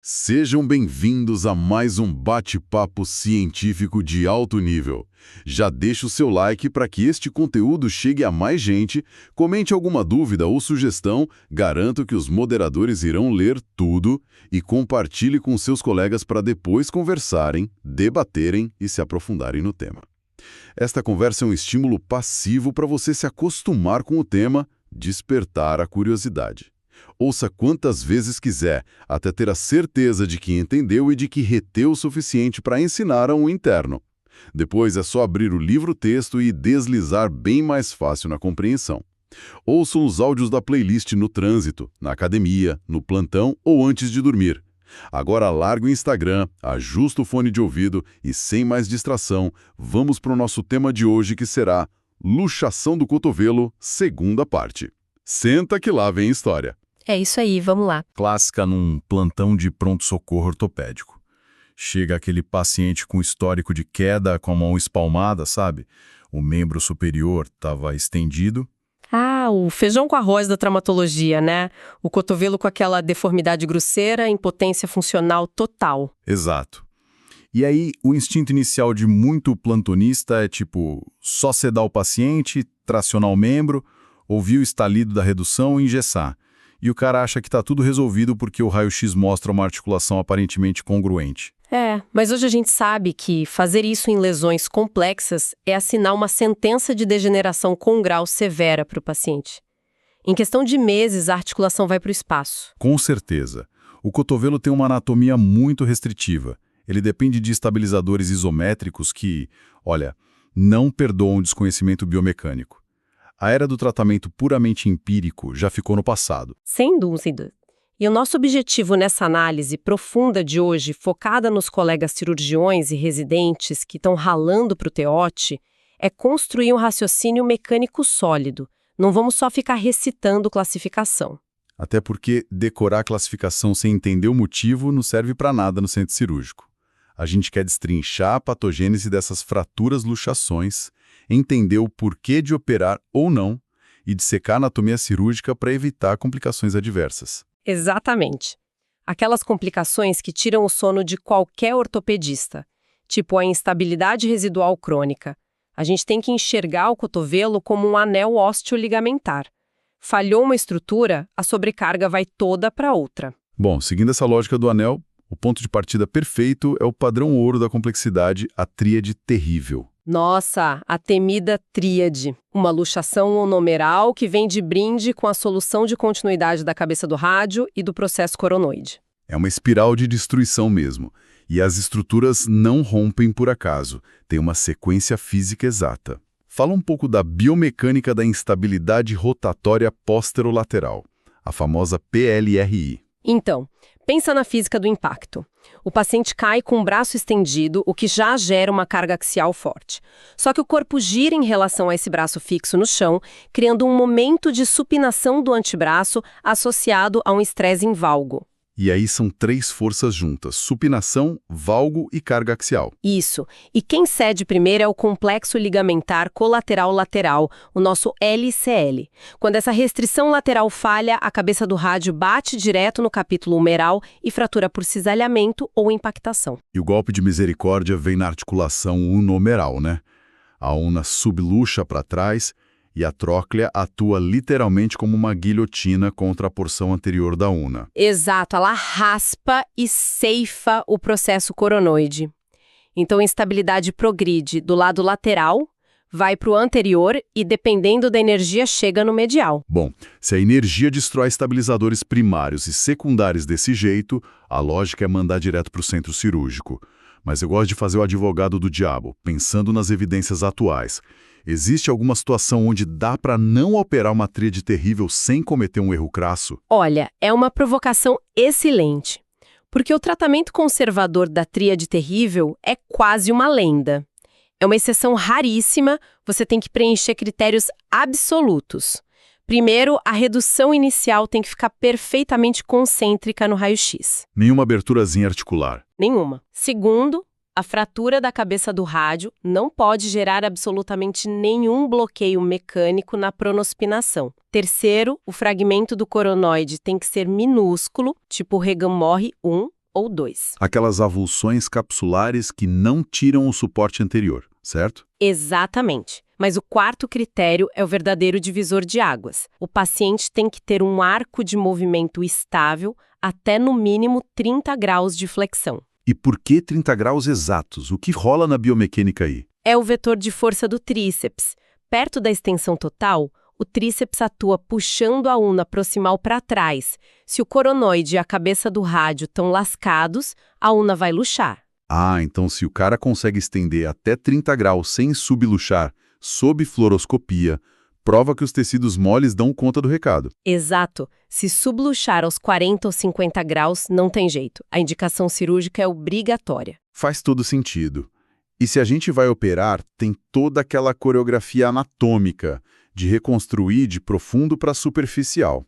Sejam bem-vindos a mais um bate-papo científico de alto nível. Já deixa o seu like para que este conteúdo chegue a mais gente, comente alguma dúvida ou sugestão, garanto que os moderadores irão ler tudo e compartilhe com seus colegas para depois conversarem, debaterem e se aprofundarem no tema. Esta conversa é um estímulo passivo para você se acostumar com o tema, despertar a curiosidade. Ouça quantas vezes quiser, até ter a certeza de que entendeu e de que reteu o suficiente para ensinar a um interno. Depois é só abrir o livro-texto e deslizar bem mais fácil na compreensão. Ouçam os áudios da playlist no trânsito, na academia, no plantão ou antes de dormir. Agora larga o Instagram, ajusta o fone de ouvido e, sem mais distração, vamos para o nosso tema de hoje que será Luxação do Cotovelo, segunda parte. Senta que lá vem história. É isso aí, vamos lá. Clássica num plantão de pronto-socorro ortopédico. Chega aquele paciente com histórico de queda com a mão espalmada, sabe? O membro superior estava estendido. Ah, o feijão com arroz da traumatologia, né? O cotovelo com aquela deformidade grosseira, impotência funcional total. Exato. E aí, o instinto inicial de muito plantonista é tipo, só sedar o paciente, tracionar o membro, ouvir o estalido da redução e engessar. E o cara acha que está tudo resolvido porque o raio-x mostra uma articulação aparentemente congruente. Mas hoje a gente sabe que fazer isso em lesões complexas é assinar uma sentença de degeneração com grau severa para o paciente. Em questão de meses, a articulação vai para o espaço. Com certeza. O cotovelo tem uma anatomia muito restritiva. Ele depende de estabilizadores isométricos que, olha, não perdoam o desconhecimento biomecânico. A era do tratamento puramente empírico já ficou no passado. Sem dúvida. E o nosso objetivo nessa análise profunda de hoje, focada nos colegas cirurgiões e residentes que estão ralando para o TEOT, é construir um raciocínio mecânico sólido. Não vamos só ficar recitando classificação. Até porque decorar a classificação sem entender o motivo não serve para nada no centro cirúrgico. A gente quer destrinchar a patogênese dessas fraturas luxações, entender o porquê de operar ou não e dissecar a anatomia cirúrgica para evitar complicações adversas. Exatamente. Aquelas complicações que tiram o sono de qualquer ortopedista, tipo a instabilidade residual crônica. A gente tem que enxergar o cotovelo como um anel ósseo-ligamentar. Falhou uma estrutura, a sobrecarga vai toda para outra. Bom, seguindo essa lógica do anel, o ponto de partida perfeito é o padrão ouro da complexidade, a tríade terrível. Nossa, a temida tríade. Uma luxação onomeral que vem de brinde com a solução de continuidade da cabeça do rádio e do processo coronoide. É uma espiral de destruição mesmo. E as estruturas não rompem por acaso. Tem uma sequência física exata. Fala um pouco da biomecânica da instabilidade rotatória posterolateral, a famosa PLRI. Então, pensa na física do impacto. O paciente cai com o braço estendido, o que já gera uma carga axial forte. Só que o corpo gira em relação a esse braço fixo no chão, criando um momento de supinação do antebraço associado a um estresse em valgo. E aí são três forças juntas, supinação, valgo e carga axial. Isso. E quem cede primeiro é o complexo ligamentar colateral-lateral, o nosso LCL. Quando essa restrição lateral falha, a cabeça do rádio bate direto no capítulo humeral e fratura por cisalhamento ou impactação. E o golpe de misericórdia vem na articulação unomeral, né? A una subluxa para trás e a tróclea atua literalmente como uma guilhotina contra a porção anterior da una. Exato, ela raspa e ceifa o processo coronoide. Então a instabilidade progride do lado lateral, vai para o anterior e, dependendo da energia, chega no medial. Bom, se a energia destrói estabilizadores primários e secundários desse jeito, a lógica é mandar direto para o centro cirúrgico. Mas eu gosto de fazer o advogado do diabo, pensando nas evidências atuais. Existe alguma situação onde dá para não operar uma tríade terrível sem cometer um erro crasso? Olha, é uma provocação excelente, porque o tratamento conservador da tríade terrível é quase uma lenda. É uma exceção raríssima, você tem que preencher critérios absolutos. Primeiro, a redução inicial tem que ficar perfeitamente concêntrica no raio-x. Nenhuma aberturazinha articular. Nenhuma. Segundo, a fratura da cabeça do rádio não pode gerar absolutamente nenhum bloqueio mecânico na pronospinação. Terceiro, o fragmento do coronoide tem que ser minúsculo, tipo Regan-Morre 1, ou 2. Aquelas avulsões capsulares que não tiram o suporte anterior, certo? Exatamente. Mas o quarto critério é o verdadeiro divisor de águas. O paciente tem que ter um arco de movimento estável até no mínimo 30 graus de flexão. E por que 30 graus exatos? O que rola na biomecânica aí? É o vetor de força do tríceps. Perto da extensão total, o tríceps atua puxando a una proximal para trás. Se o coronoide e a cabeça do rádio estão lascados, a una vai luxar. Ah, então se o cara consegue estender até 30 graus sem subluxar, sob fluoroscopia, prova que os tecidos moles dão conta do recado. Exato. Se subluxar aos 40 ou 50 graus, não tem jeito. A indicação cirúrgica é obrigatória. Faz todo sentido. E se a gente vai operar, tem toda aquela coreografia anatômica de reconstruir de profundo para superficial.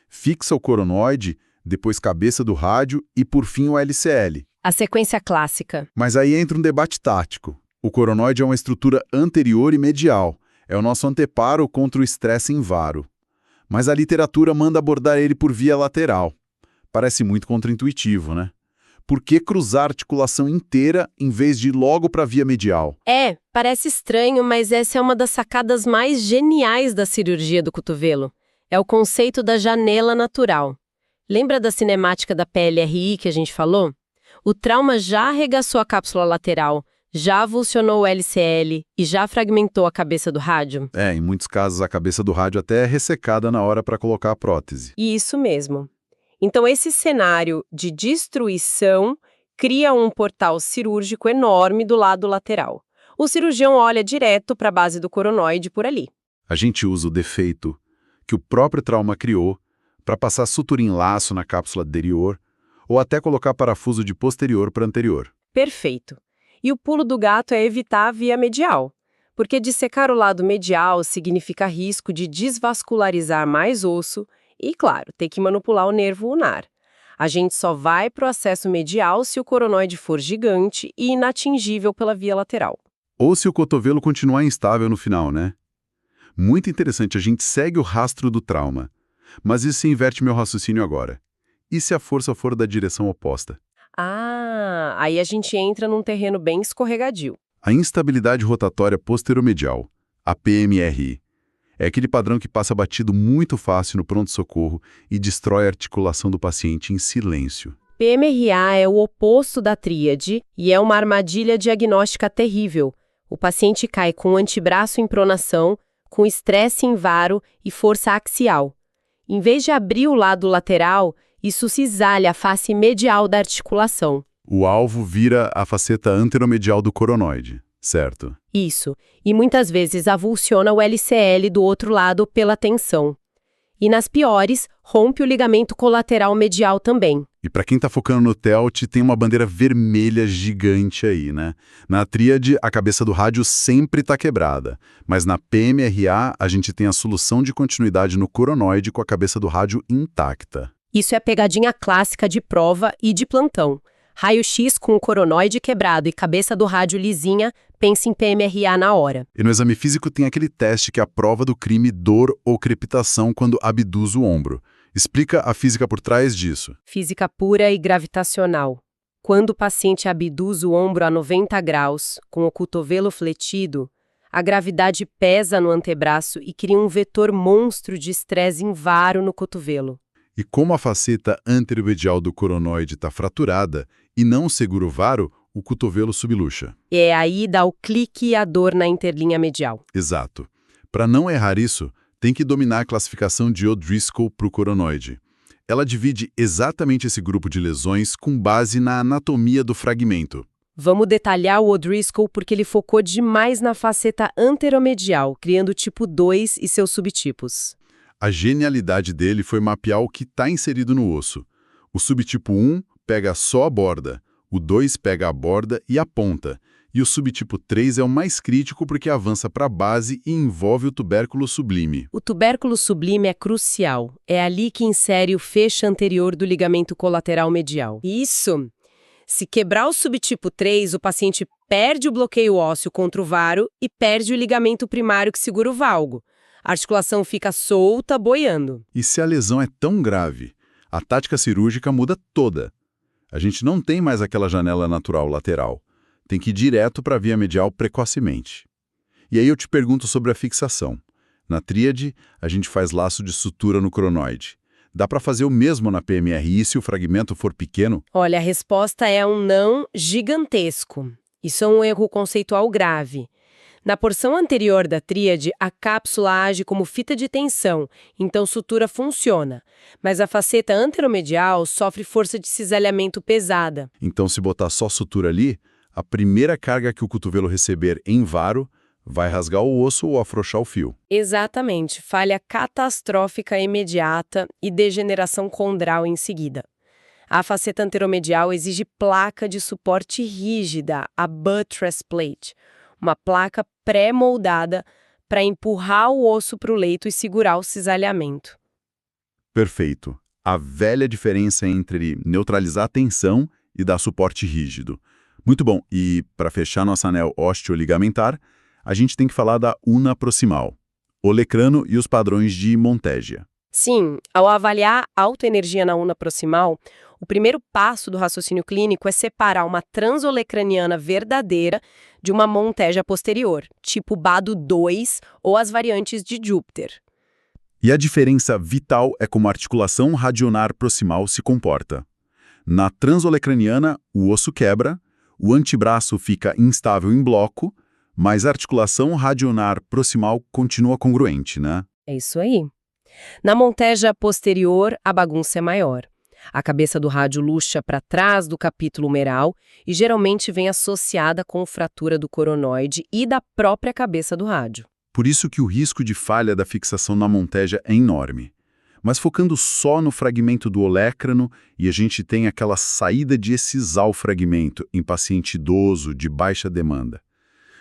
Fixa o coronoide, depois cabeça do rádio e, por fim, o LCL. A sequência clássica. Mas aí entra um debate tático. O coronoide é uma estrutura anterior e medial. É o nosso anteparo contra o estresse em varo. Mas a literatura manda abordar ele por via lateral. Parece muito contraintuitivo, né? Por que cruzar a articulação inteira em vez de ir logo para a via medial? Parece estranho, mas essa é uma das sacadas mais geniais da cirurgia do cotovelo. É o conceito da janela natural. Lembra da cinemática da PLRI que a gente falou? O trauma já arregaçou a cápsula lateral, já avulsionou o LCL e já fragmentou a cabeça do rádio? Em muitos casos a cabeça do rádio até é ressecada na hora para colocar a prótese. Isso mesmo. Então esse cenário de destruição cria um portal cirúrgico enorme do lado lateral. O cirurgião olha direto para a base do coronoide por ali. A gente usa o defeito que o próprio trauma criou para passar sutura em laço na cápsula anterior ou até colocar parafuso de posterior para anterior. Perfeito. E o pulo do gato é evitar a via medial, porque dissecar o lado medial significa risco de desvascularizar mais osso e, claro, ter que manipular o nervo ulnar. A gente só vai para o acesso medial se o coronoide for gigante e inatingível pela via lateral. Ou se o cotovelo continuar instável no final, né? Muito interessante, a gente segue o rastro do trauma. Mas isso inverte meu raciocínio agora. E se a força for da direção oposta? Aí a gente entra num terreno bem escorregadio. A instabilidade rotatória posteromedial, a PMRI, é aquele padrão que passa batido muito fácil no pronto-socorro e destrói a articulação do paciente em silêncio. PMRA é o oposto da tríade e é uma armadilha diagnóstica terrível. O paciente cai com o antebraço em pronação, com estresse em varo e força axial. Em vez de abrir o lado lateral, isso cisalha a face medial da articulação. O alvo vira a faceta anteromedial do coronoide, certo? Isso, e muitas vezes avulsiona o LCL do outro lado pela tensão. E nas piores, rompe o ligamento colateral medial também. E para quem está focando no TELT, tem uma bandeira vermelha gigante aí, né? Na tríade, a cabeça do rádio sempre está quebrada, mas na PMRA a gente tem a solução de continuidade no coronoide com a cabeça do rádio intacta. Isso é a pegadinha clássica de prova e de plantão. Raio-X com o coronoide quebrado e cabeça do rádio lisinha, pense em PMRA na hora. E no exame físico tem aquele teste que é a prova do crime dor ou crepitação quando abduz o ombro. Explica a física por trás disso. Física pura e gravitacional. Quando o paciente abduz o ombro a 90 graus, com o cotovelo fletido, a gravidade pesa no antebraço e cria um vetor monstro de estresse em varo no cotovelo. E como a faceta anteromedial do coronoide está fraturada e não segura o varo, o cotovelo subluxa. É aí dá o clique e a dor na interlinha medial. Exato. Para não errar isso, tem que dominar a classificação de O'Driscoll para o coronoide. Ela divide exatamente esse grupo de lesões com base na anatomia do fragmento. Vamos detalhar o O'Driscoll porque ele focou demais na faceta anteromedial, criando o tipo 2 e seus subtipos. A genialidade dele foi mapear o que está inserido no osso. O subtipo 1 pega só a borda, o 2 pega a borda e a ponta, e o subtipo 3 é o mais crítico porque avança para a base e envolve o tubérculo sublime. O tubérculo sublime é crucial. É ali que insere o feixe anterior do ligamento colateral medial. Isso! Se quebrar o subtipo 3, o paciente perde o bloqueio ósseo contra o varo e perde o ligamento primário que segura o valgo. A articulação fica solta, boiando. E se a lesão é tão grave, a tática cirúrgica muda toda. A gente não tem mais aquela janela natural lateral. Tem que ir direto para a via medial precocemente. E aí eu te pergunto sobre a fixação. Na tríade, a gente faz laço de sutura no cronoide. Dá para fazer o mesmo na PMRI se o fragmento for pequeno? Olha, a resposta é um não gigantesco. Isso é um erro conceitual grave. Na porção anterior da tríade, a cápsula age como fita de tensão, então sutura funciona. Mas a faceta anteromedial sofre força de cisalhamento pesada. Então, se botar só sutura ali, a primeira carga que o cotovelo receber em varo vai rasgar o osso ou afrouxar o fio. Exatamente, falha catastrófica imediata e degeneração condral em seguida. A faceta anteromedial exige placa de suporte rígida, a buttress plate, uma placa pré-moldada para empurrar o osso para o leito e segurar o cisalhamento. Perfeito. A velha diferença entre neutralizar a tensão e dar suporte rígido. Muito bom. E, para fechar nosso anel osteoligamentar, a gente tem que falar da una proximal, olecrano e os padrões de Monteggia. Sim, ao avaliar a autoenergia na una proximal, o primeiro passo do raciocínio clínico é separar uma transolecraniana verdadeira de uma Monteggia posterior, tipo BADO 2 ou as variantes de Júpiter. E a diferença vital é como a articulação radionar proximal se comporta. Na transolecraniana, o osso quebra, o antebraço fica instável em bloco, mas a articulação radionar proximal continua congruente, né? É isso aí. Na Monteggia posterior, a bagunça é maior. A cabeça do rádio luxa para trás do capítulo humeral e geralmente vem associada com fratura do coronoide e da própria cabeça do rádio. Por isso que o risco de falha da fixação na Monteggia é enorme. Mas focando só no fragmento do olecrano, e a gente tem aquela saída de excisar o fragmento em paciente idoso de baixa demanda.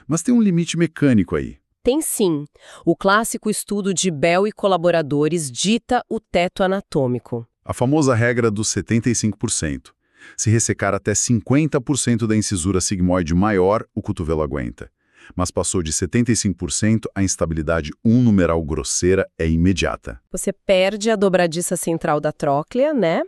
Mas tem um limite mecânico aí. Tem sim. O clássico estudo de Bell e colaboradores dita o teto anatômico. A famosa regra dos 75%. Se ressecar até 50% da incisura sigmoide maior, o cotovelo aguenta. Mas passou de 75%, a instabilidade 1 numeral grosseira é imediata. Você perde a dobradiça central da tróclea, né?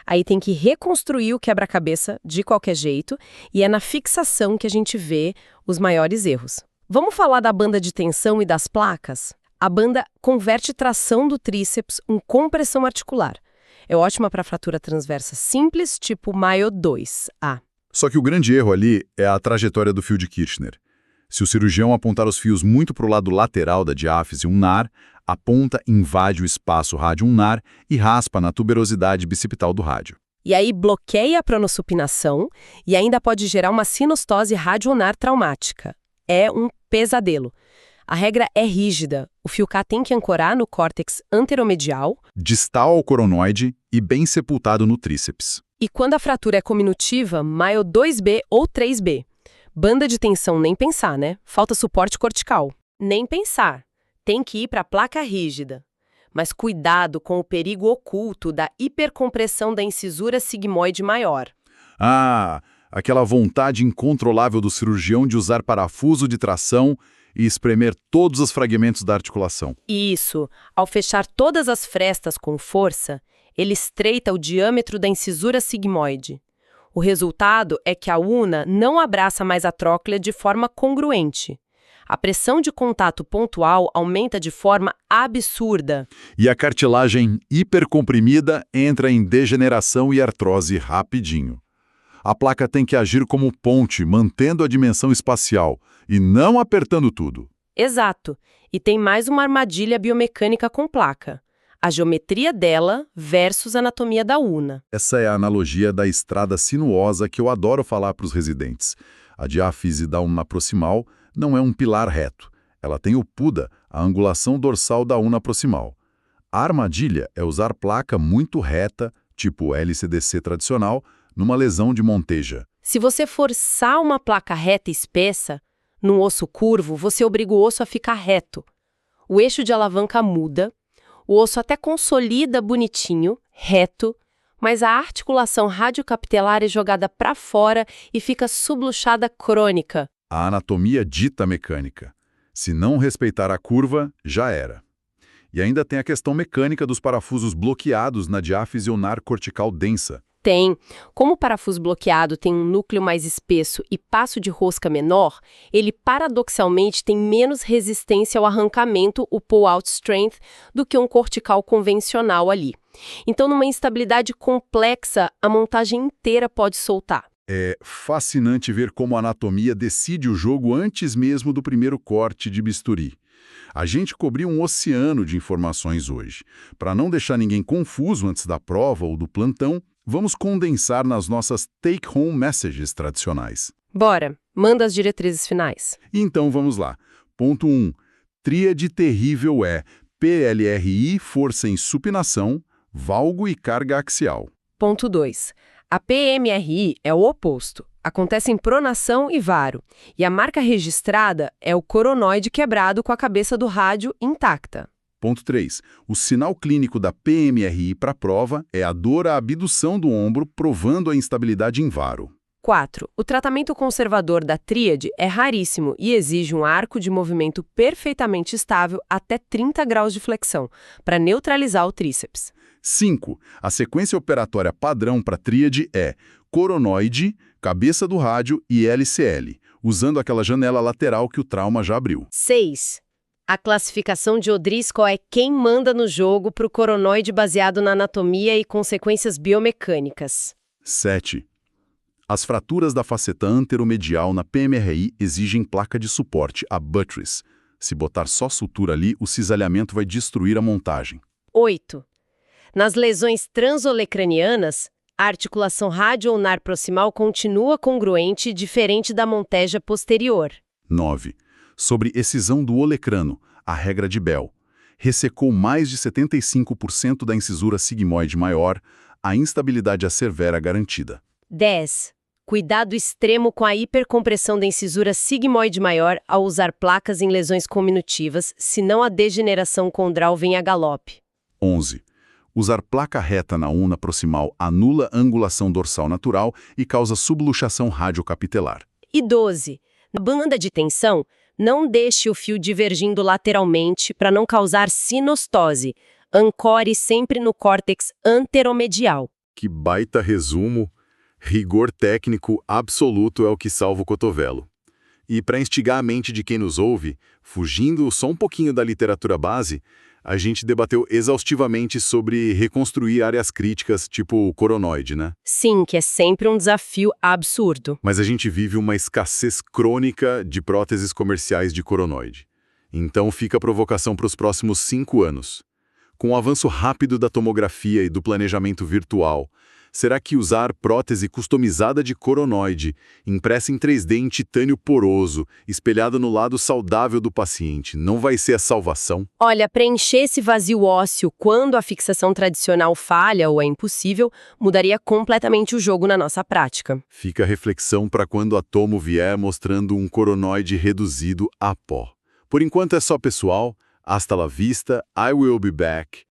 Aí tem que reconstruir o quebra-cabeça de qualquer jeito, e é na fixação que a gente vê os maiores erros. Vamos falar da banda de tensão e das placas? A banda converte tração do tríceps em compressão articular. É ótima para fratura transversa simples, tipo Mayo 2A. Só que o grande erro ali é a trajetória do fio de Kirchner. Se o cirurgião apontar os fios muito para o lado lateral da diáfise ulnar, a ponta invade o espaço rádio-ulnar e raspa na tuberosidade bicipital do rádio. E aí bloqueia a pronossupinação e ainda pode gerar uma sinostose radioulnar traumática. É um pesadelo. A regra é rígida. O fio K tem que ancorar no córtex anteromedial, distal ao coronoide e bem sepultado no tríceps. e quando a fratura é cominutiva, Mayo 2B ou 3B. Banda de tensão nem pensar, né? Falta suporte cortical. Nem pensar. Tem que ir para a placa rígida. Mas cuidado com o perigo oculto da hipercompressão da incisura sigmoide maior. Ah, aquela vontade incontrolável do cirurgião de usar parafuso de tração e espremer todos os fragmentos da articulação. Isso, ao fechar todas as frestas com força, ele estreita o diâmetro da incisura sigmoide. O resultado é que a una não abraça mais a tróclea de forma congruente. A pressão de contato pontual aumenta de forma absurda. E a cartilagem hipercomprimida entra em degeneração e artrose rapidinho. A placa tem que agir como ponte, mantendo a dimensão espacial e não apertando tudo. Exato. E tem mais uma armadilha biomecânica com placa. A geometria dela versus a anatomia da una. Essa é a analogia da estrada sinuosa que eu adoro falar para os residentes. A diáfise da una proximal não é um pilar reto. Ela tem o PUDA, a angulação dorsal da una proximal. A armadilha é usar placa muito reta, tipo LCDC tradicional, numa lesão de Monteggia. Se você forçar uma placa reta espessa, num osso curvo, você obriga o osso a ficar reto. O eixo de alavanca muda, o osso até consolida bonitinho, reto, mas a articulação radiocapitelar é jogada para fora e fica subluxada crônica. A anatomia dita mecânica. Se não respeitar a curva, já era. E ainda tem a questão mecânica dos parafusos bloqueados na diáfise ulnar cortical densa. Tem. Como o parafuso bloqueado tem um núcleo mais espesso e passo de rosca menor, ele paradoxalmente tem menos resistência ao arrancamento, o pull-out strength, do que um cortical convencional ali. Então, numa instabilidade complexa, a montagem inteira pode soltar. É fascinante ver como a anatomia decide o jogo antes mesmo do primeiro corte de bisturi. A gente cobriu um oceano de informações hoje. Para não deixar ninguém confuso antes da prova ou do plantão, vamos condensar nas nossas take-home messages tradicionais. Bora, manda as diretrizes finais. Então vamos lá. Ponto 1. Tríade terrível é PLRI, força em supinação, valgo e carga axial. Ponto 2. A PMRI é o oposto. Acontece em pronação e varo. E a marca registrada é o coronoide quebrado com a cabeça do rádio intacta. Ponto 3. O sinal clínico da PMRI para a prova é a dor à abdução do ombro, provando a instabilidade em varo. 4. O tratamento conservador da tríade é raríssimo e exige um arco de movimento perfeitamente estável até 30 graus de flexão, para neutralizar o tríceps. 5. A sequência operatória padrão para tríade é coronoide, cabeça do rádio e LCL, usando aquela janela lateral que o trauma já abriu. 6. A classificação de O'Driscoll é quem manda no jogo para o coronoide baseado na anatomia e consequências biomecânicas. 7. As fraturas da faceta anteromedial na PMRI exigem placa de suporte, a buttress. Se botar só sutura ali, o cisalhamento vai destruir a montagem. 8. Nas lesões transolecranianas, a articulação radio-ulnar proximal continua congruente, diferente da monteja posterior. 9. Sobre excisão do olecrano, a regra de Bell. Ressecou mais de 75% da incisura sigmoide maior, a instabilidade acervera garantida. 10. Cuidado extremo com a hipercompressão da incisura sigmoide maior ao usar placas em lesões cominutivas, senão a degeneração condral vem a galope. 11. Usar placa reta na una proximal anula a angulação dorsal natural e causa subluxação radiocapitelar. E 12. Na banda de tensão, não deixe o fio divergindo lateralmente para não causar sinostose. Ancore sempre no córtex anteromedial. Que baita resumo! Rigor técnico absoluto é o que salva o cotovelo. E para instigar a mente de quem nos ouve, fugindo só um pouquinho da literatura base, a gente debateu exaustivamente sobre reconstruir áreas críticas, tipo o coronoide, né? Sim, que é sempre um desafio absurdo. Mas a gente vive uma escassez crônica de próteses comerciais de coronoide. Então fica a provocação para os próximos 5 anos. Com o avanço rápido da tomografia e do planejamento virtual, será que usar prótese customizada de coronoide, impressa em 3D em titânio poroso, espelhada no lado saudável do paciente, não vai ser a salvação? Olha, preencher esse vazio ósseo quando a fixação tradicional falha ou é impossível, mudaria completamente o jogo na nossa prática. Fica a reflexão para quando a tomo vier mostrando um coronoide reduzido a pó. Por enquanto é só pessoal. Hasta la vista, I will be back.